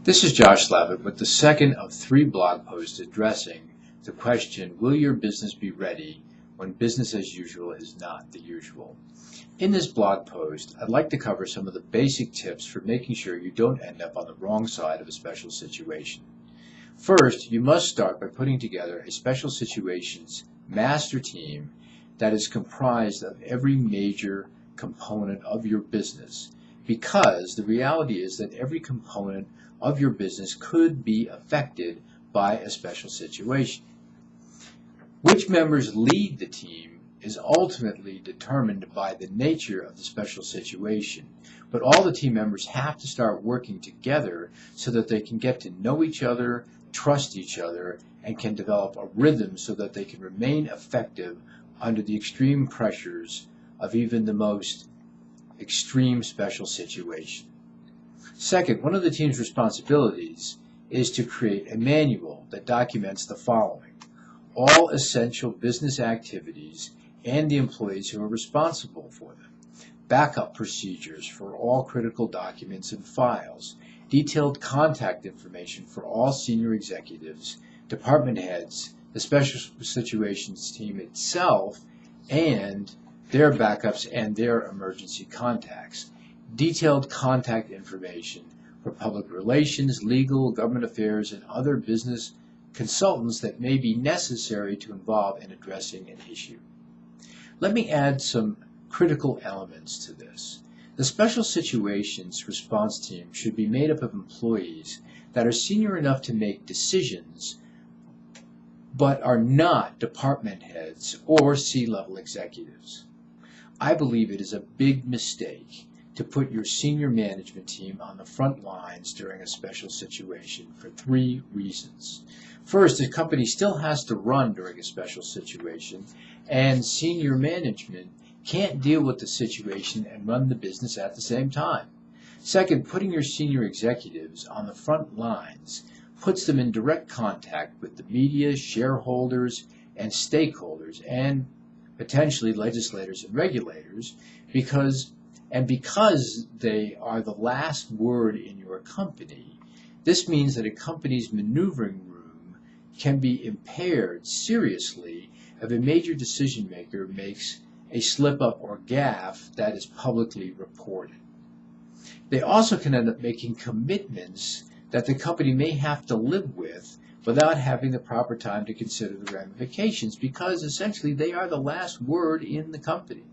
This is Josh Slavitt with the second of 3 blog posts addressing the question, will your business be ready when business as usual is not the usual? In this blog post, I'd like to cover some of the basic tips for making sure you don't end up on the wrong side of a special situation. First, you must start by putting together a special situations master team that is comprised of every major component of your business, because the reality is that every component of your business could be affected by a special situation. Which members lead the team is ultimately determined by the nature of the special situation, but all the team members have to start working together so that they can get to know each other, trust each other, and can develop a rhythm so that they can remain effective under the extreme pressures of even the most extreme special situation. Second, one of the team's responsibilities is to create a manual that documents the following: all essential business activities and the employees who are responsible for them, backup procedures for all critical documents and files, detailed contact information for all senior executives, department heads, the special situations team itself, and their backups and their emergency contacts, detailed contact information for public relations, legal, government affairs, and other business consultants that may be necessary to involve in addressing an issue. Let me add some critical elements to this. The special situations response team should be made up of employees that are senior enough to make decisions but are not department heads or C-level executives. I believe it is a big mistake to put your senior management team on the front lines during a special situation for 3 reasons. First, the company still has to run during a special situation, and senior management can't deal with the situation and run the business at the same time. Second, putting your senior executives on the front lines puts them in direct contact with the media, shareholders, and stakeholders, and potentially legislators and regulators, because they are the last word in your company. This means that a company's maneuvering room can be impaired seriously if a major decision maker makes a slip-up or gaffe that is publicly reported. They also can end up making commitments that the company may have to live with without having the proper time to consider the ramifications, because essentially they are the last word in the company.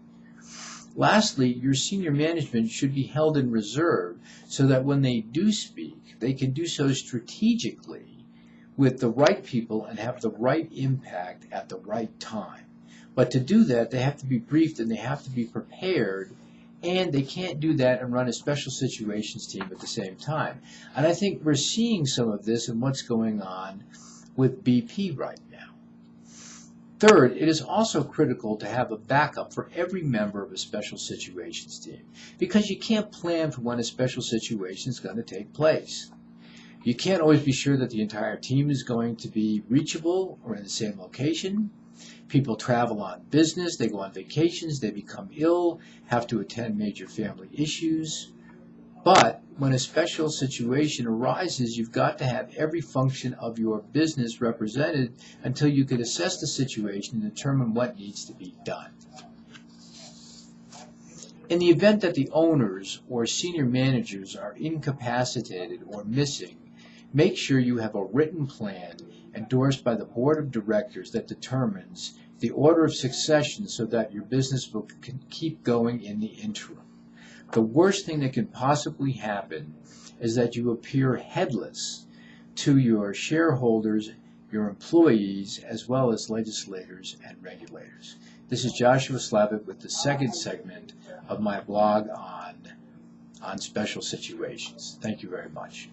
Lastly, your senior management should be held in reserve so that when they do speak, they can do so strategically with the right people and have the right impact at the right time. But to do that, they have to be briefed and they have to be prepared, and they can't do that and run a special situations team at the same time. And I think we're seeing some of this in what's going on with BP right now. Third, it is also critical to have a backup for every member of a special situations team, because you can't plan for when a special situation is going to take place. You can't always be sure that the entire team is going to be reachable or in the same location. People travel on business, they go on vacations, they become ill, have to attend major family issues. But when a special situation arises, you've got to have every function of your business represented until you can assess the situation and determine what needs to be done. In the event that the owners or senior managers are incapacitated or missing, make sure you have a written plan endorsed by the board of directors that determines the order of succession so that your business can keep going in the interim. The worst thing that can possibly happen is that you appear headless to your shareholders, your employees, as well as legislators and regulators. This is Joshua Slavitt with the second segment of my blog on special situations. Thank you very much.